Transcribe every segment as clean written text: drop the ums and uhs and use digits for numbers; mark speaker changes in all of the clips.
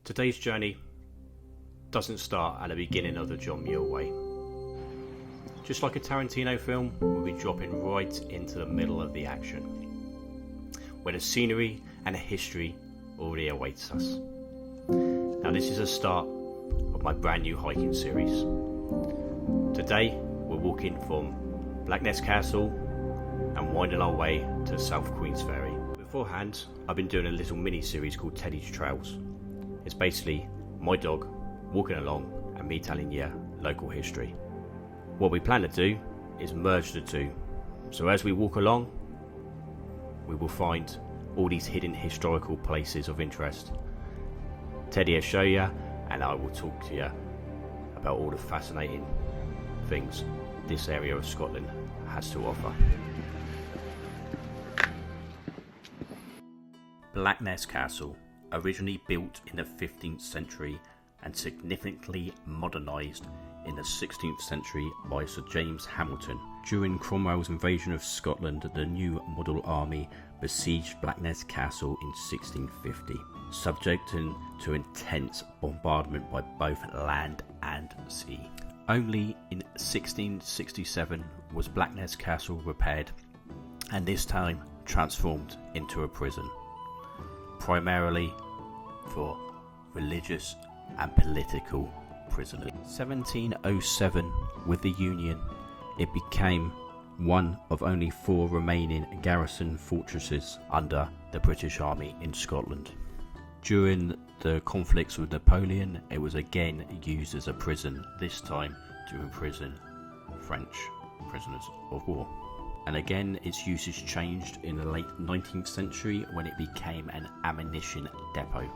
Speaker 1: Today's journey doesn't start at the beginning of the John Muir Way. Just like a Tarantino film, we'll be dropping right into the middle of the action, where the scenery and the history already awaits us. Now this is the start of my brand new hiking series. Today we're walking from Blackness Castle and winding our way to South Queensferry. Beforehand, I've been doing a little mini series called Teddy's Trails. It's basically my dog walking along and me telling you local history. What we plan to do is merge the two. So as we walk along, we will find all these hidden historical places of interest. Teddy will show you, and I will talk to you about all the fascinating things this area of Scotland has to offer. Blackness Castle, originally built in the 15th century and significantly modernised in the 16th century by Sir James Hamilton. During Cromwell's invasion of Scotland, the new model army besieged Blackness Castle in 1650, subjecting to intense bombardment by both land and sea. Only in 1667 was Blackness Castle repaired, and this time transformed into a prison, primarily for religious and political prisoners. 1707, with the Union, it became one of only 4 remaining garrison fortresses under the British Army in Scotland. During the conflicts with Napoleon, it was again used as a prison, this time to imprison French prisoners of war. And again, its usage changed in the late 19th century when it became an ammunition depot.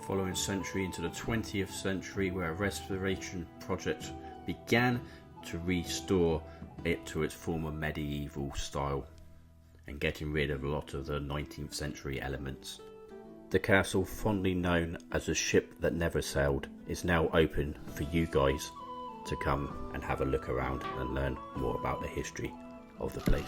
Speaker 1: Following century into the 20th century, where a restoration project began to restore it to its former medieval style and getting rid of a lot of the 19th century elements. The castle, fondly known as a ship that never sailed, is now open for you guys to come and have a look around and learn more about the history of the place.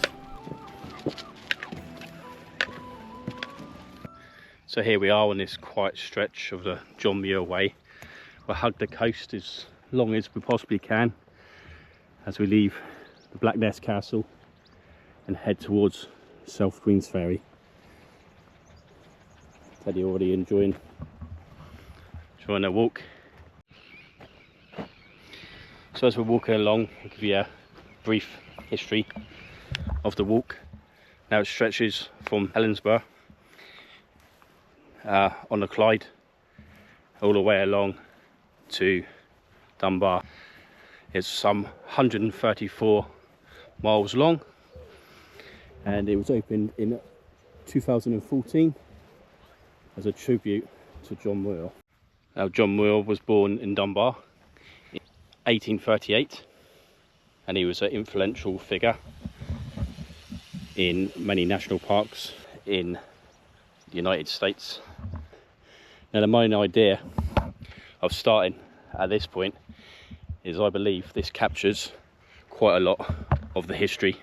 Speaker 1: So here we are on this quiet stretch of the John Muir Way. We'll hug the coast as long as we possibly can as we leave the Blackness Castle and head towards South Queensferry. Teddy already enjoying a walk. So as we're walking along, I'll give you a brief history of the walk. Now it stretches from Helensburgh on the Clyde all the way along to Dunbar. It's some 134 miles long, and it was opened in 2014 as a tribute to John Muir. Now John Muir was born in Dunbar in 1838, and he was an influential figure in many national parks in the United States. Now the main idea of starting at this point is I believe this captures quite a lot of the history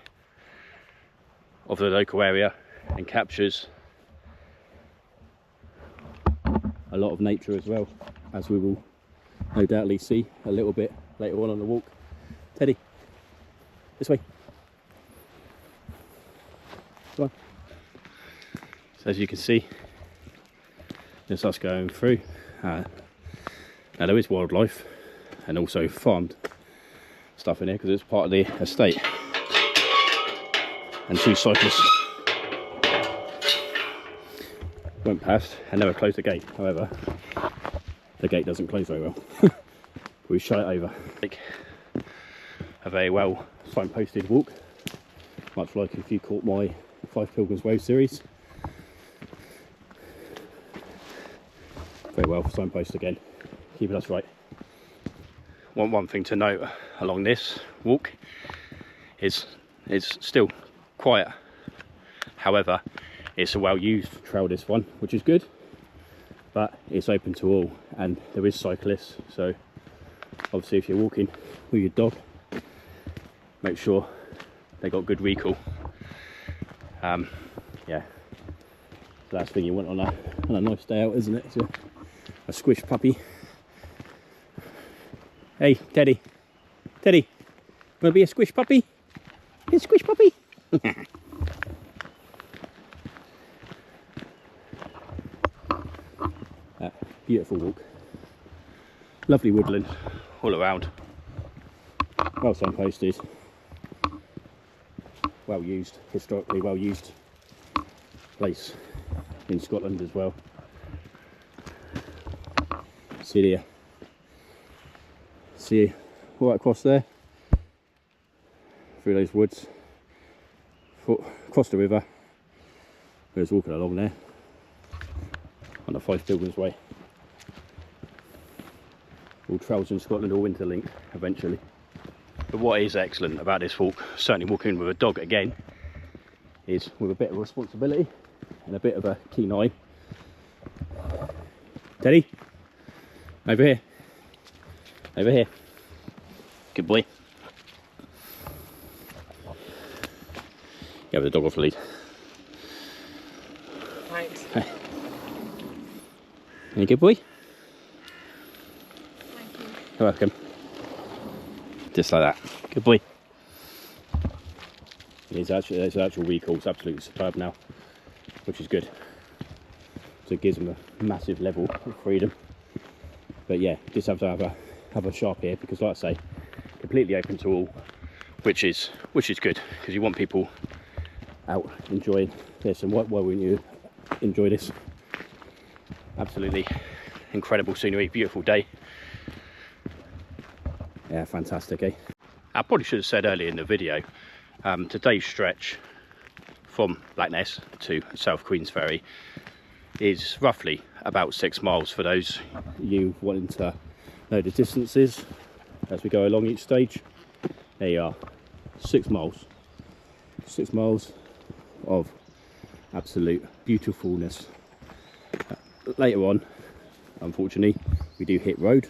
Speaker 1: of the local area and captures a lot of nature as well, as we will no doubtly see a little bit later on the walk. Teddy, this way. Come on. So as you can see, there's us going through. Now there is wildlife and also farmed stuff in here because it's part of the estate. And 2 cyclists went past and never closed the gate. However, the gate doesn't close very well. We shut it over. A very well signposted walk, much like if you caught my 5 Pilgrims Way series. Very well signposted again, keeping us right. One thing to note along this walk is it's still quiet. However, it's a well used trail, this one, which is good, but it's open to all, and there is cyclists, so obviously if you're walking with your dog, make sure they got good recall. Yeah, last thing you want on a nice day out, isn't it? So A squish puppy. Hey, Teddy. Teddy, wanna be a squish puppy? Be a squish puppy? Beautiful walk. Lovely woodland all around. Well signposted. Well used, historically well used place in Scotland as well. See there. See right across there, through those woods, across the river. We was walking along there on the Fife Pilgrims Way. All trails in Scotland all interlink eventually. But what is excellent about this walk, certainly walking with a dog again, is with a bit of responsibility and a bit of a keen eye. Teddy, over here. Over here. Good boy. Give the dog off the lead.
Speaker 2: Thanks.
Speaker 1: Hey. Any good boy?
Speaker 2: Thank you.
Speaker 1: You're welcome. Just like that. Good boy. His actual recall's absolutely superb now, which is good. So it gives him a massive level of freedom. But yeah, just have to have a sharp ear, because like I say, completely open to all, which is good, because you want people out enjoying this. And why wouldn't you enjoy this? Absolutely incredible scenery, beautiful day. Yeah, fantastic, eh? I probably should have said earlier in the video, today's stretch from Blackness to South Queensferry is roughly about 6 miles. For those you wanting to know the distances as we go along each stage, there you are. 6 miles. 6 miles of absolute beautifulness. Later on, unfortunately, we do hit road,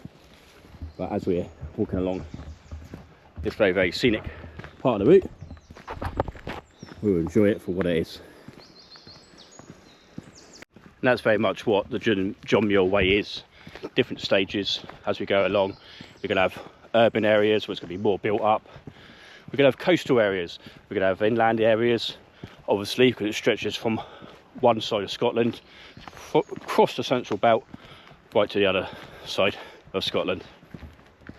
Speaker 1: but as we're walking along this very, very scenic part of the route, we'll enjoy it for what it is. And that's very much what the John Muir Way is. Different stages as we go along. We're going to have urban areas where it's going to be more built up. We're going to have coastal areas. We're going to have inland areas, obviously, because it stretches from one side of Scotland across the central belt right to the other side of Scotland.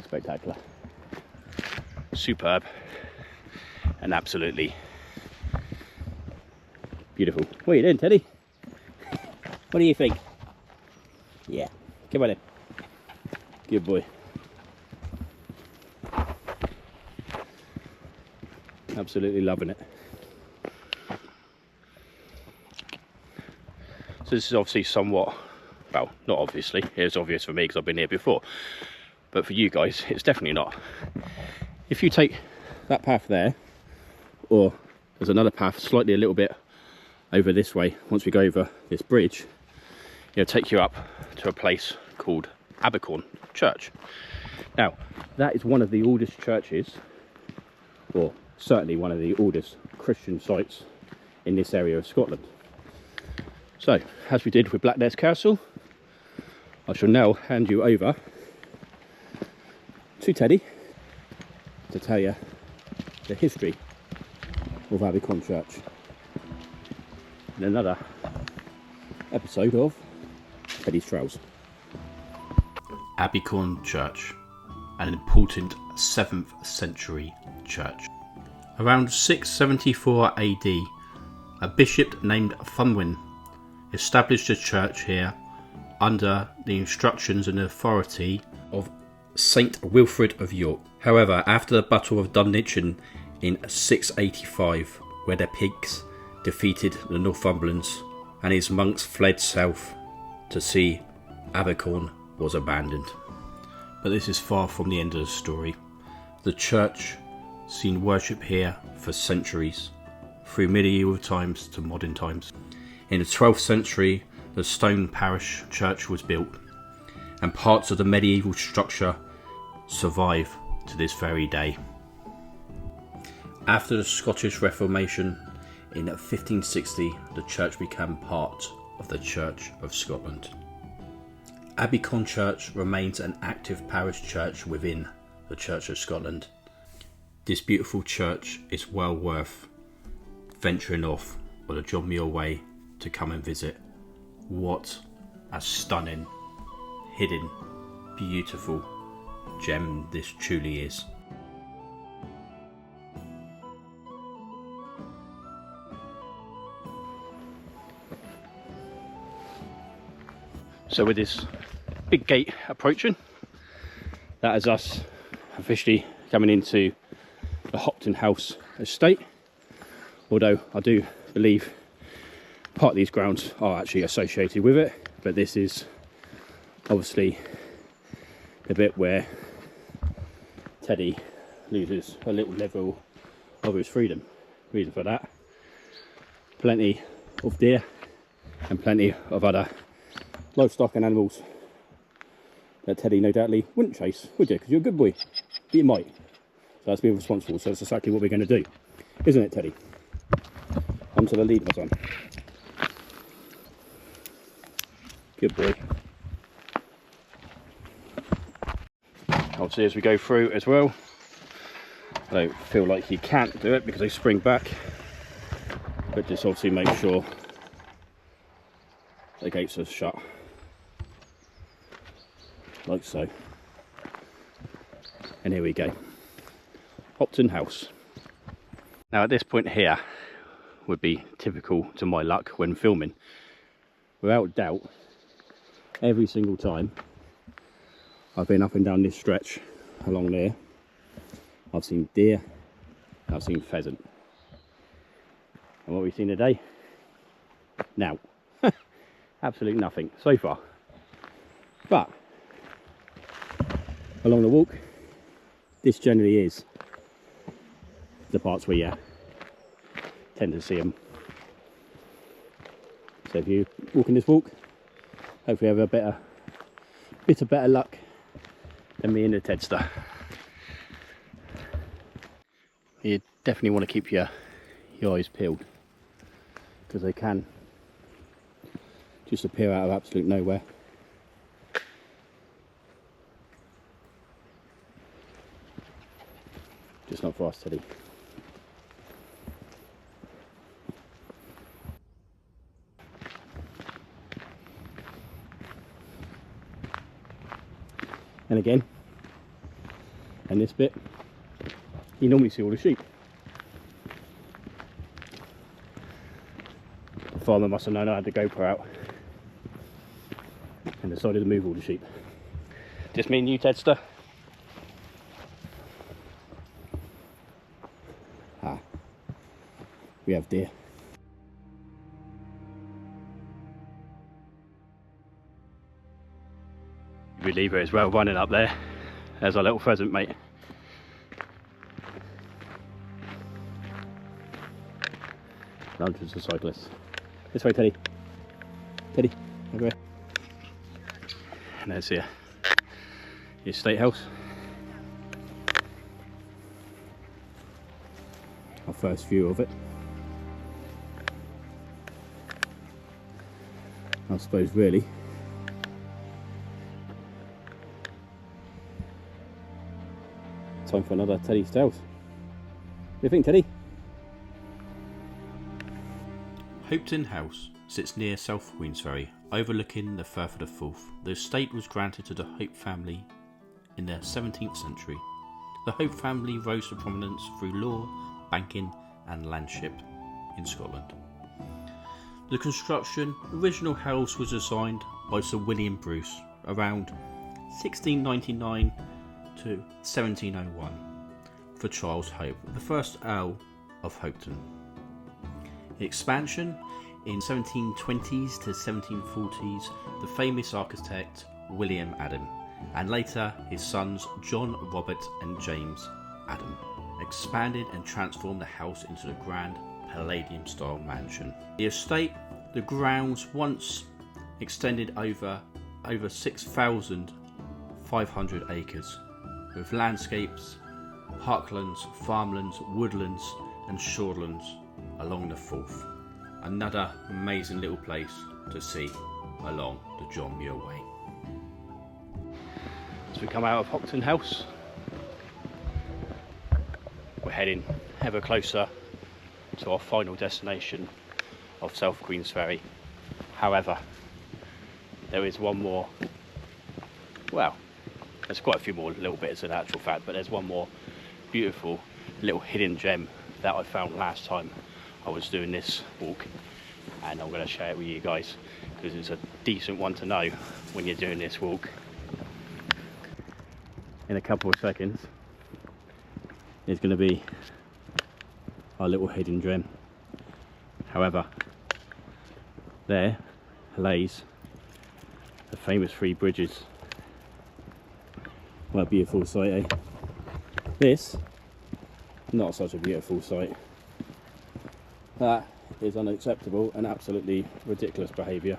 Speaker 1: Spectacular. Superb. And absolutely beautiful. What are you doing, Teddy? What do you think? Yeah, come on in. Good boy. Absolutely loving it. So this is obviously somewhat, well, not obviously, it's obvious for me because I've been here before, but for you guys, it's definitely not. If you take that path there, or there's another path slightly a little bit over this way, once we go over this bridge, it'll take you up to a place called Abercorn Church. Now, that is one of the oldest churches, or certainly one of the oldest Christian sites in this area of Scotland. So, as we did with Blackness Castle, I shall now hand you over to Teddy to tell you the history of Abercorn Church in another episode of Teddy's Trails. Abercorn Church, an important 7th century church. Around 674 AD, a bishop named Funwin established a church here under the instructions and authority of Saint Wilfrid of York. However, after the Battle of Dunnichin in 685, where the Picts defeated the Northumberlands and his monks fled south to sea, Abercorn was abandoned. But this is far from the end of the story. The church seen worship here for centuries, through medieval times to modern times. In the 12th century, the stone parish church was built, and parts of the medieval structure survive to this very day. After the Scottish Reformation in 1560, the church became part of the Church of Scotland. Abbeycon Church remains an active parish church within the Church of Scotland. This beautiful church is well worth venturing off on the John Muir Way to come and visit. What a stunning, hidden, beautiful gem this truly is. So with this big gate approaching, that is us officially coming into the Hopton House estate, although I do believe part of these grounds are actually associated with it, but this is obviously the bit where Teddy loses a little level of his freedom. Reason for that, plenty of deer and plenty of other livestock and animals that Teddy no doubtly wouldn't chase, would you? Because you're a good boy, but you might. So that's being responsible. So that's exactly what we're going to do, isn't it, Teddy? On to the lead, my son. Good boy. Obviously, as we go through as well, I don't feel like you can't do it because they spring back, but just obviously make sure the gates are shut, like so. And here we go, Hopton House. Now at this point here would be typical to my luck when filming. Without doubt, every single time I've been up and down this stretch along there, I've seen deer, I've seen pheasant. And what we've seen today? Now, absolutely nothing so far. But along the walk, this generally is the parts where you tend to see them. So if you walk in this walk, hopefully have a bit of better luck than me and the Tedster. You definitely want to keep your eyes peeled, because they can just appear out of absolute nowhere. Just not for us, Teddy. And again, in this bit, you normally see all the sheep. The farmer must have known I had the GoPro out and decided to move all the sheep. Just me and you, Tedster. We have deer. Reliever as well, running up there. There's our little pheasant, mate. Hundreds of cyclists. This way, Teddy. Teddy, over here. And there's your estate house. Our first view of it. I suppose really time for another Teddy's Tales. What do you think, Teddy?
Speaker 2: Hopton House sits near South Queensferry, overlooking the Firth of Forth. The estate was granted to the Hope family in the 17th century. The Hope family rose to prominence through law, banking and landship in Scotland. The construction original house was designed by Sir William Bruce around 1699 to 1701 for Charles Hope, the first Earl of Hopton. The expansion in 1720s to 1740s, the famous architect William Adam, and later his sons John, Robert and James Adam, expanded and transformed the house into the grand Palladium style mansion. The estate, the grounds once extended over 6,500 acres, with landscapes, parklands, farmlands, woodlands and shorelands along the Forth. Another amazing little place to see along the John Muir Way. As we come out of Hopton House, we're heading ever closer to our final destination of South Queensferry. However, there is one more, well, there's quite a few more little bits in actual fact, but there's one more beautiful little hidden gem that I found last time I was doing this walk, and I'm going to share it with you guys because it's a decent one to know when you're doing this walk. In a couple of seconds, there's going to be our little hidden gem. However, there lays the famous three bridges. What a beautiful sight, eh? This, not such a beautiful sight. That is unacceptable and absolutely ridiculous behaviour.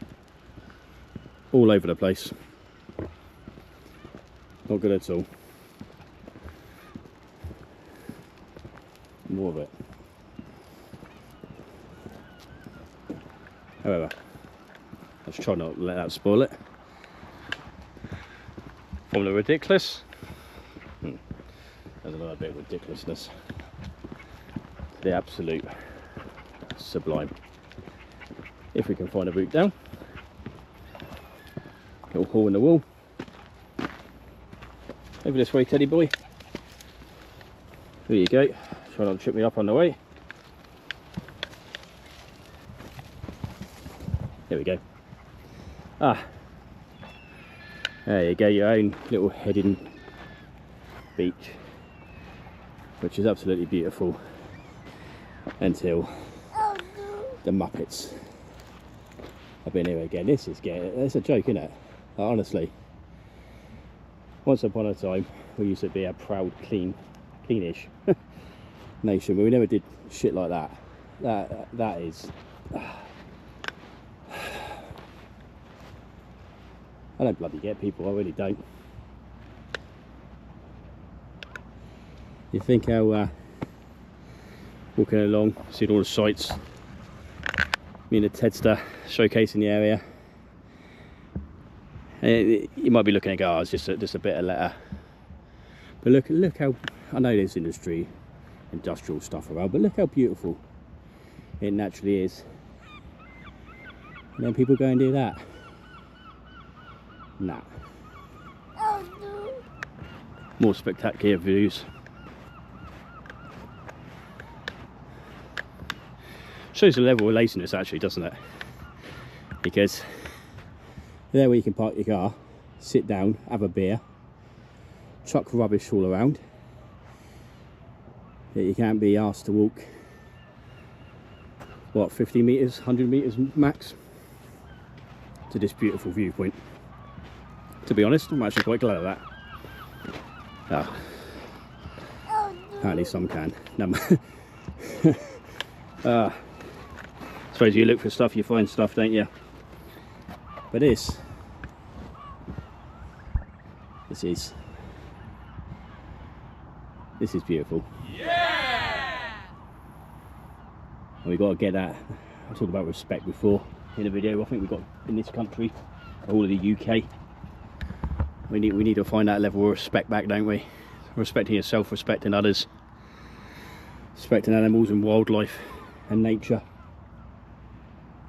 Speaker 2: All over the place. Not good at all. More of it. However, let's try not to let that spoil it. From the ridiculous, there's another bit of ridiculousness. The absolute sublime. If we can find a route down, little hole in the wall. Over this way, Teddy boy. There you go. Try not to trip me up on the way. There we go. Ah, there you go, your own little hidden beach, which is absolutely beautiful until the Muppets have been here again. This is it's a joke, isn't it? Honestly, once upon a time we used to be a proud, cleanish nation, but we never did shit like that. That is. I don't bloody get people, I really don't. You think how walking along, seeing all the sights, me and the Tedster showcasing the area, and you might be looking at, oh, it's just a bit of letter. But look how, I know there's industrial stuff around, but look how beautiful it naturally is. And then people go and do that. Nah. Oh, no. More spectacular views. Shows the level of laziness actually, doesn't it? Because there where you can park your car, sit down, have a beer, chuck rubbish all around, that you can't be asked to walk, what, 50 metres, 100 metres max to this beautiful viewpoint. To be honest, I'm actually quite glad of that. Oh. Oh, no. Apparently some can. No. Suppose you look for stuff, you find stuff, don't you? But this is beautiful. Yeah! And we got to get that. I talked about respect before in a video. I think we've got in this country, all of the UK. We need to find that level of respect back, don't we? Respecting yourself, respecting others, respecting animals and wildlife and nature.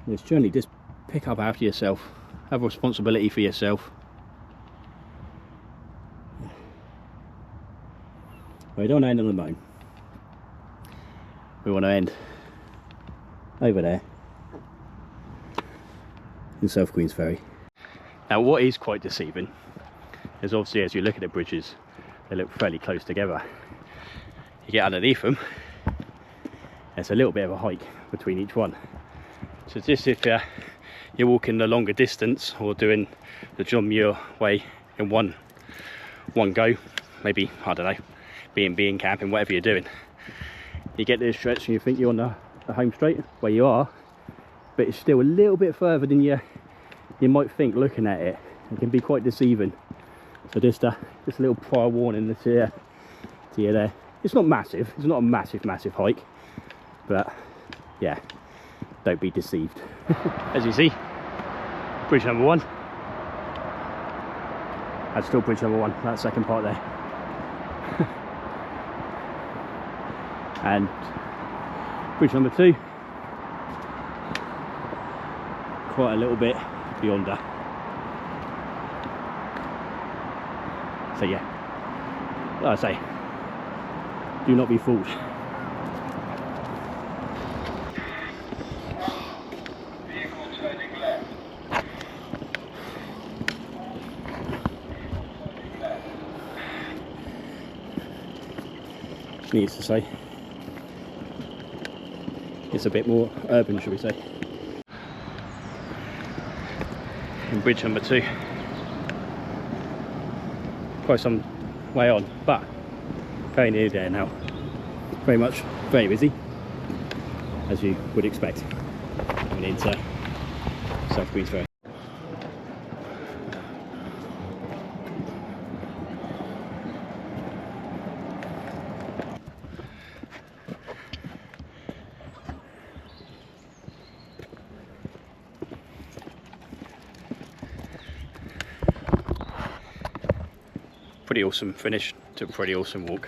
Speaker 2: This journey, just pick up after yourself, have a responsibility for yourself. We don't end on the moan. We want to end over there in South Queensferry. Now, what is quite deceiving is obviously as you look at the bridges, they look fairly close together. You get underneath them, there's a little bit of a hike between each one. So just if you're walking the longer distance or doing the John Muir Way in one go, maybe, I don't know, B&B camping, whatever you're doing, you get this stretch and you think you're on the home straight where you are, but it's still a little bit further than you might think looking at it. It can be quite deceiving. So just a little prior warning to you there. It's not massive, it's not a massive hike, but yeah, don't be deceived. As you see, bridge number 1.
Speaker 1: That's still bridge number 1, that second part there. And bridge number 2, quite a little bit beyond her. So yeah, like I say, do not be fooled. Needs to say, it's a bit more urban, should we say. And bridge number 2, quite some way on, but very near there now. Very much, very busy, as you would expect coming into South Queensferry. Pretty awesome finish to a pretty awesome walk.